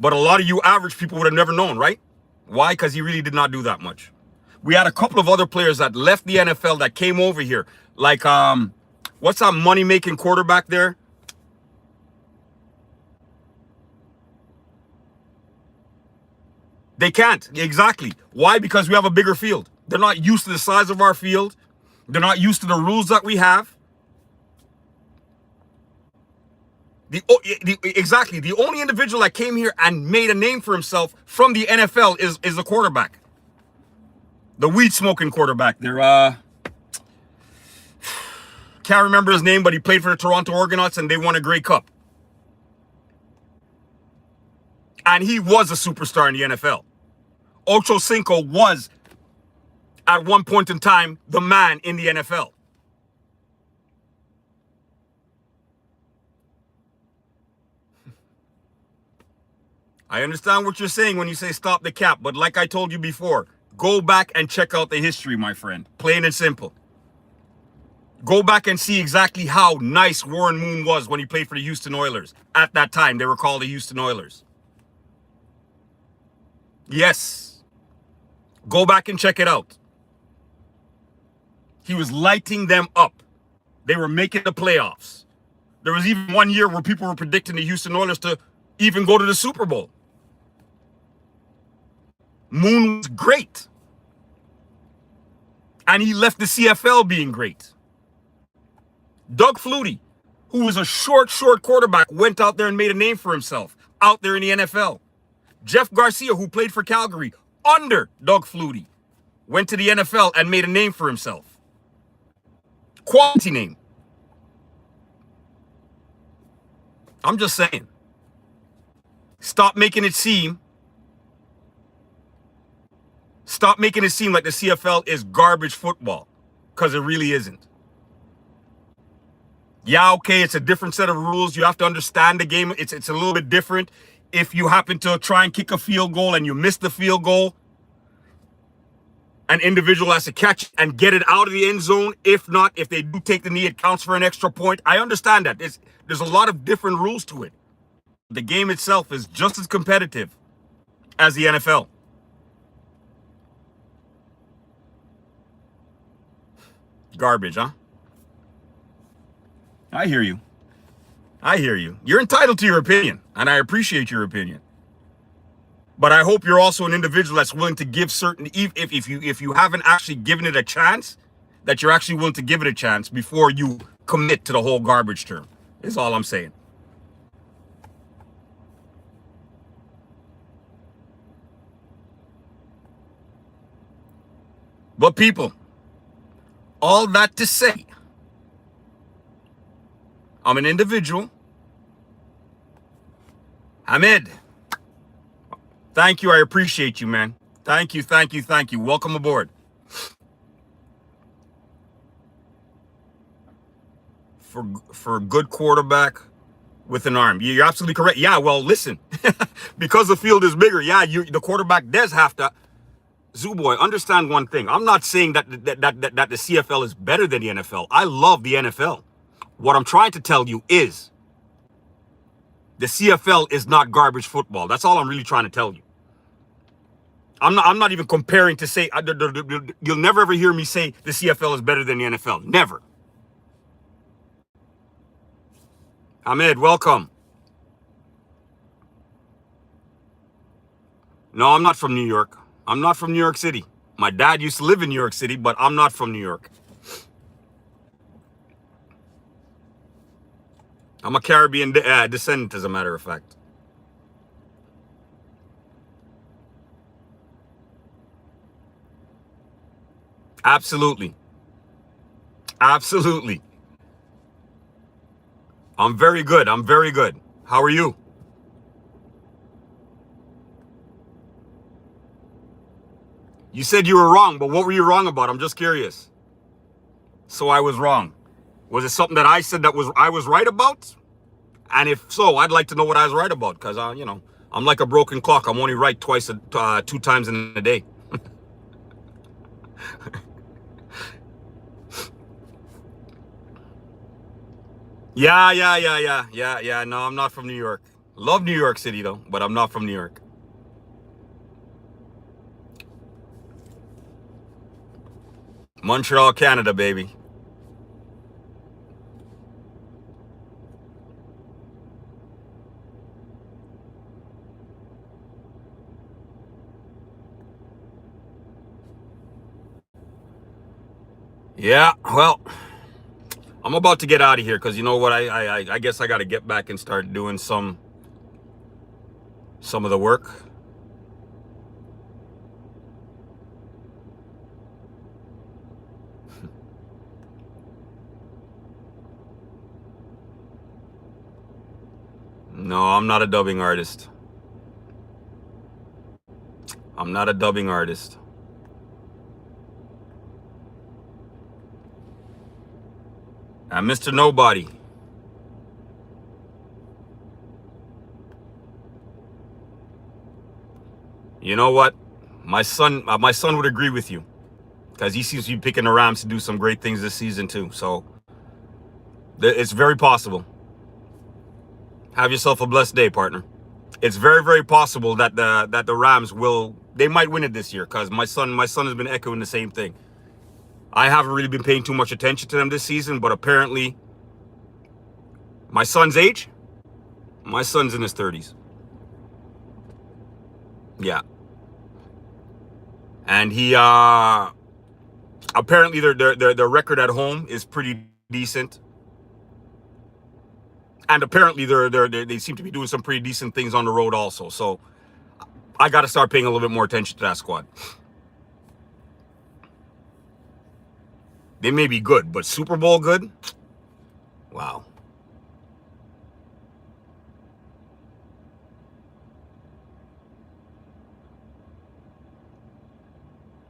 But a lot of you average people would have never known, right? Why? Because he really did not do that much. We had a couple of other players that left the NFL that came over here. Like, what's that money-making quarterback there? They can't. Exactly. Why? Because we have a bigger field. They're not used to the size of our field. They're not used to the rules that we have. Exactly. The only individual that came here and made a name for himself from the NFL is the quarterback. The weed-smoking quarterback there. Can't remember his name, but he played for the Toronto Argonauts and they won a Grey Cup. And he was a superstar in the NFL. Ocho Cinco was, at one point in time, the man in the NFL. I understand what you're saying when you say stop the cap, but like I told you before, go back and check out the history, my friend. Plain and simple. Go back and see exactly how nice Warren Moon was when he played for the Houston Oilers. At that time, they were called the Houston Oilers. Yes. Go back and check it out. He was lighting them up. They were making the playoffs. There was even one year where people were predicting the Houston Oilers to even go to the Super Bowl. Moon was great. And he left the CFL being great. Doug Flutie, who was a short quarterback, went out there and made a name for himself out there in the NFL. Jeff Garcia, who played for Calgary under Doug Flutie, went to the NFL and made a name for himself. Quality name. I'm just saying. Stop making it seem like the CFL is garbage football, because it really isn't. Yeah, okay, it's a different set of rules. You have to understand the game. It's a little bit different. If you happen to try and kick a field goal and you miss the field goal, an individual has to catch and get it out of the end zone. If not, if they do take the knee, it counts for an extra point. I understand that. There's a lot of different rules to it. The game itself is just as competitive as the NFL. Garbage, huh? I hear you. I hear you. You're entitled to your opinion, and I appreciate your opinion. But I hope you're also an individual that's willing to give certain, if you haven't actually given it a chance, that you're actually willing to give it a chance before you commit to the whole garbage term. Is all I'm saying. But people, all that to say, I'm an individual. Hamid, thank you. I appreciate you, man. Thank you, thank you, thank you. Welcome aboard. For a good quarterback with an arm. You're absolutely correct. Yeah, well, listen, because the field is bigger, yeah, the quarterback does have to. Zooboy, understand one thing. I'm not saying that the CFL is better than the NFL. I love the NFL. What I'm trying to tell you is the CFL is not garbage football. That's all I'm really trying to tell you. I'm not even comparing to say, you'll never ever hear me say the CFL is better than the NFL. Never. Ahmed, welcome. No, I'm not from New York. I'm not from New York City. My dad used to live in New York City, but I'm not from New York. I'm a Caribbean descendant, as a matter of fact. Absolutely. Absolutely. I'm very good. I'm very good. How are you? You said you were wrong, but what were you wrong about? I'm just curious. So I was wrong. Was it something that I said that I was right about? And if so, I'd like to know what I was right about, because I'm like a broken clock. I'm only right two times in a day. Yeah. No, I'm not from New York. Love New York City though, but I'm not from New York. Montreal, Canada, baby. Yeah, well, I'm about to get out of here because you know what? I guess I got to get back and start doing some of the work. No, I'm not a dubbing artist. I'm not a dubbing artist. I'm Mr. Nobody. You know what? My son would agree with you because he seems to be picking the Rams to do some great things this season too. So it's very possible. Have yourself a blessed day, partner. It's very, very possible that the Rams they might win it this year because my son has been echoing the same thing. I haven't really been paying too much attention to them this season, but apparently my son's age, my son's in his 30s. Yeah. And he apparently their record at home is pretty decent. And apparently they seem to be doing some pretty decent things on the road also. So I got to start paying a little bit more attention to that squad. They may be good, but Super Bowl good? Wow.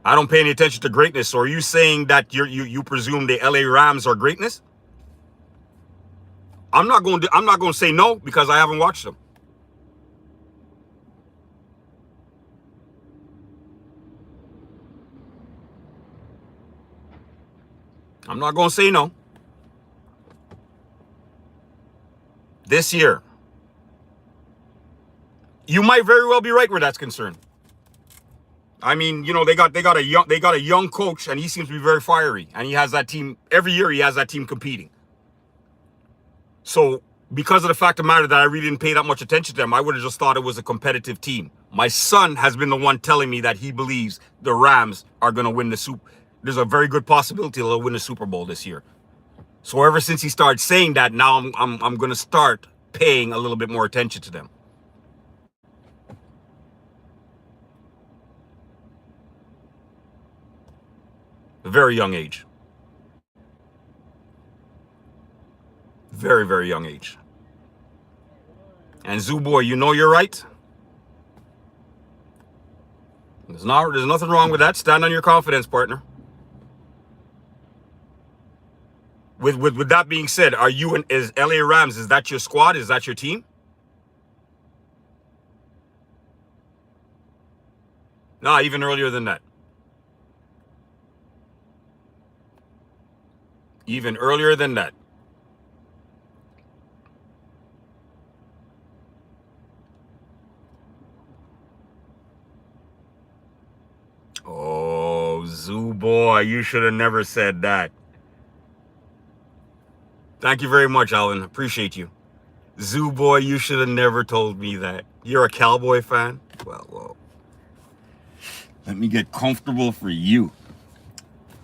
I don't pay any attention to greatness. So are you saying that you presume the LA Rams are greatness? I'm not going to say no because I haven't watched them. I'm not going to say no. This year, you might very well be right where that's concerned. I mean, they got a young coach, and he seems to be very fiery, and he has that team every year. He has that team competing. So, because of the fact of the matter that I really didn't pay that much attention to them, I would have just thought it was a competitive team. My son has been the one telling me that he believes the Rams are going to win the Super. There's a very good possibility they'll win the Super Bowl this year. So ever since he started saying that, now I'm going to start paying a little bit more attention to them. A very young age. Very, very young age. And Zooboy, you know you're right. There's nothing wrong with that. Stand on your confidence, partner. With that being said, is LA Rams, is that your squad? Is that your team? Nah, even earlier than that. Even earlier than that. Oh, Zoo boy, you should have never said that. Thank you very much, Alvin. Appreciate you. Zoo boy, you should have never told me that. You're a Cowboy fan? Well, let me get comfortable for you.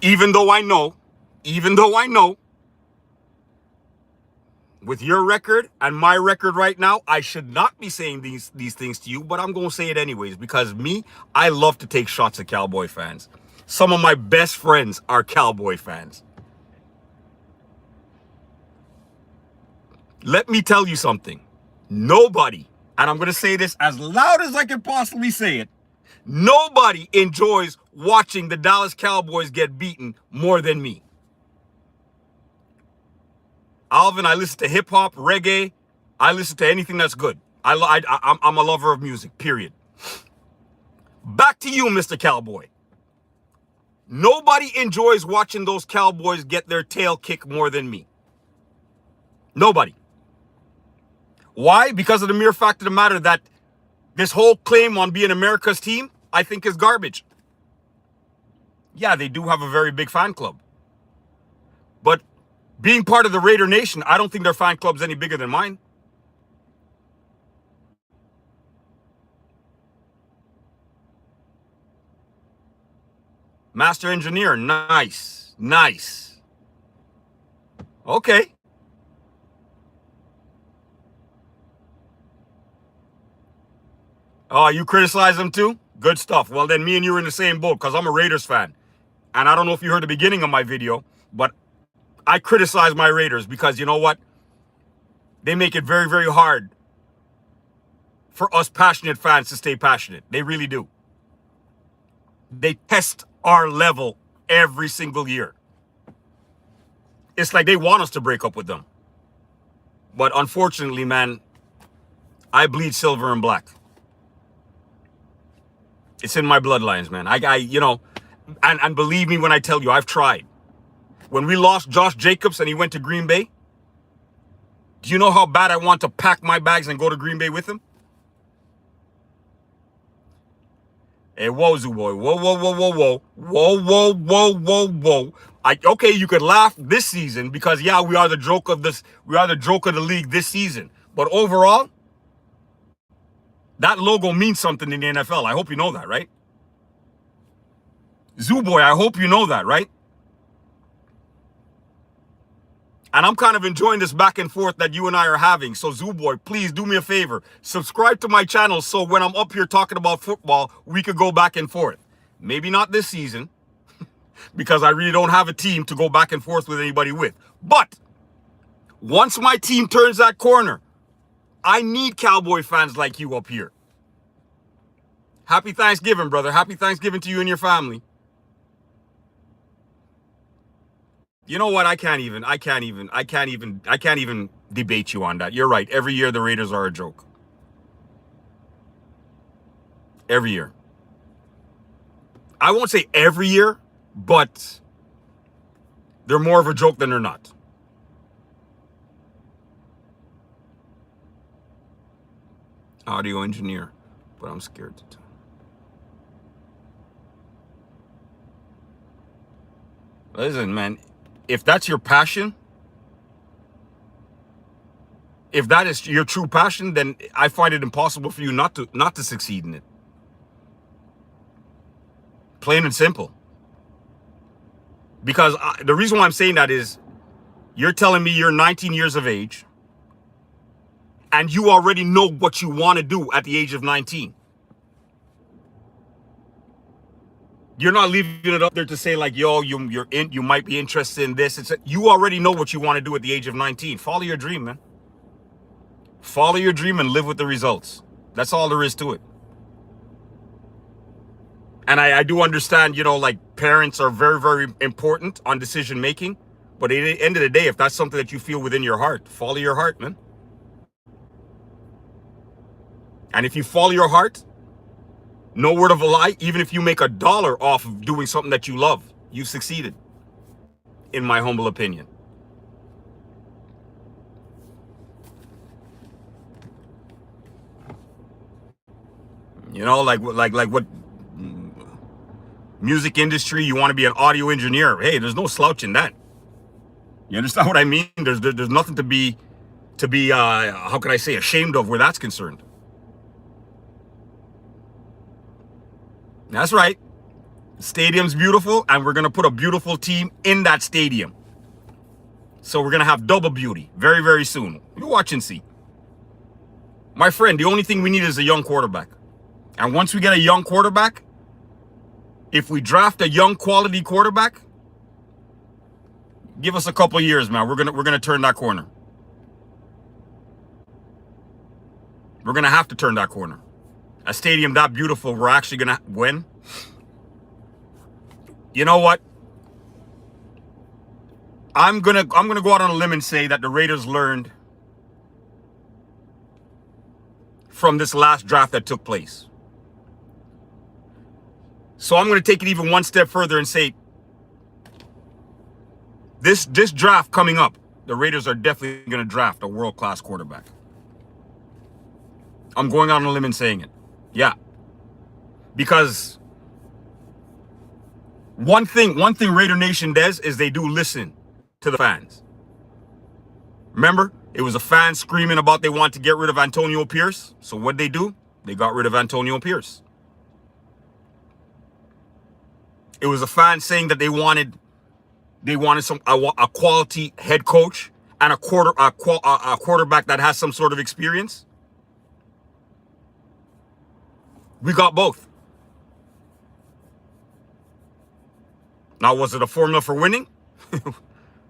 Even though I know, with your record and my record right now, I should not be saying these things to you, but I'm going to say it anyways because I love to take shots at Cowboy fans. Some of my best friends are Cowboy fans. Let me tell you something. Nobody, and I'm going to say this as loud as I can possibly say it, nobody enjoys watching the Dallas Cowboys get beaten more than me. Alvin, I listen to hip-hop, reggae. I listen to anything that's good. I'm a lover of music, period. Back to you, Mr. Cowboy. Nobody enjoys watching those Cowboys get their tail kicked more than me. Nobody. Why? Because of the mere fact of the matter that this whole claim on being America's team, I think is garbage. Yeah, they do have a very big fan club. But being part of the Raider Nation, I don't think their fan club's any bigger than mine. Master engineer, nice. Nice. Okay. Oh, you criticize them too? Good stuff. Well, then me and you are in the same boat because I'm a Raiders fan. And I don't know if you heard the beginning of my video, but I criticize my Raiders because you know what? They make it very, very hard for us passionate fans to stay passionate. They really do. They test our level every single year. It's like they want us to break up with them. But unfortunately, man, I bleed silver and black. It's in my bloodlines, man. And believe me when I tell you, I've tried. When we lost Josh Jacobs and he went to Green Bay, do you know how bad I want to pack my bags and go to Green Bay with him? Hey, whoa, Zoo boy. Whoa, whoa, whoa, whoa, whoa. Whoa, whoa, whoa, whoa, whoa. Okay, you could laugh this season because, yeah, we are the joke of the league this season. But overall, that logo means something in the NFL. I hope you know that, right? Zoo boy, I hope you know that, right? And I'm kind of enjoying this back and forth that you and I are having. So Zoo boy, please do me a favor. Subscribe to my channel so when I'm up here talking about football, we could go back and forth. Maybe not this season because I really don't have a team to go back and forth with anybody with. But once my team turns that corner, I need Cowboy fans like you up here. Happy Thanksgiving, brother. Happy Thanksgiving to you and your family. You know what? I can't even debate you on that. You're right. Every year the Raiders are a joke. Every year. I won't say every year, but they're more of a joke than they're not. Audio engineer, but I'm scared to. Listen, man, if that's your passion, if that is your true passion, then I find it impossible for you not to succeed in it. Plain and simple. Because the reason why I'm saying that is you're telling me you're 19 years of age and you already know what you want to do at the age of 19. You're not leaving it up there to say like, yo, you might be interested in this. You already know what you want to do at the age of 19. Follow your dream, man. Follow your dream and live with the results. That's all there is to it. And I do understand, you know, like parents are very, very important on decision making. But at the end of the day, if that's something that you feel within your heart, follow your heart, man. And if you follow your heart, no word of a lie, even if you make $1 off of doing something that you love, you've succeeded, in my humble opinion. You know, like what music industry, you want to be an audio engineer. Hey, there's no slouch in that. You understand what I mean? There's nothing to be how can I say, ashamed of where that's concerned. That's right. The stadium's beautiful, and we're gonna put a beautiful team in that stadium. So we're gonna have double beauty very, very soon. You watch and see. My friend, the only thing we need is a young quarterback. And once we get a young quarterback, if we draft a young quality quarterback, give us a couple of years, man. We're gonna turn that corner. We're gonna have to turn that corner. A stadium that beautiful, we're actually gonna win. You know what? I'm gonna go out on a limb and say that the Raiders learned from this last draft that took place. So I'm gonna take it even one step further and say this draft coming up, the Raiders are definitely gonna draft a world-class quarterback. I'm going out on a limb and saying it. Yeah. Because one thing Raider Nation does is they do listen to the fans. Remember, it was a fan screaming about they want to get rid of Antonio Pierce. So what'd they do? They got rid of Antonio Pierce. It was a fan saying that they wanted a quality head coach and a quarterback that has some sort of experience. We got both. Now, was it a formula for winning?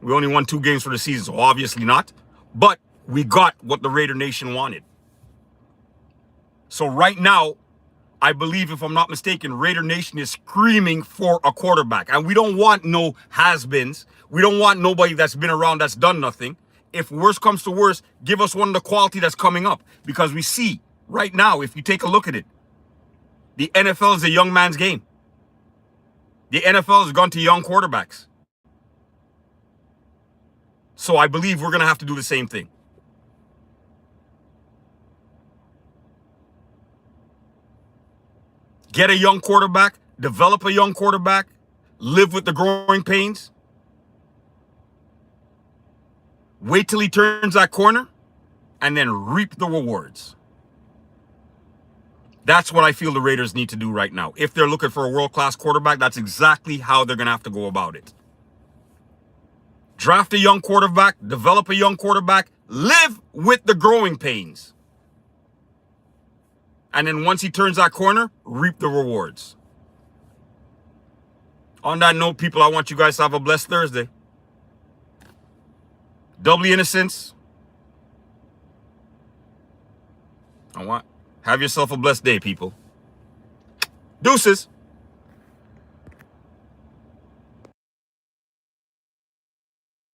We only won 2 games for the season, so obviously not. But we got what the Raider Nation wanted. So right now, I believe, if I'm not mistaken, Raider Nation is screaming for a quarterback. And we don't want no has-beens. We don't want nobody that's been around that's done nothing. If worse comes to worse, give us one of the quality that's coming up. Because we see right now, if you take a look at it, the NFL is a young man's game. The NFL has gone to young quarterbacks. So I believe we're going to have to do the same thing. Get a young quarterback, develop a young quarterback, live with the growing pains. Wait till he turns that corner, and then reap the rewards. That's what I feel the Raiders need to do right now. If they're looking for a world-class quarterback, that's exactly how they're going to have to go about it. Draft a young quarterback, develop a young quarterback, live with the growing pains. And then once he turns that corner, reap the rewards. On that note, people, I want you guys to have a blessed Thursday. Double the innocence. Have yourself a blessed day, people. Deuces.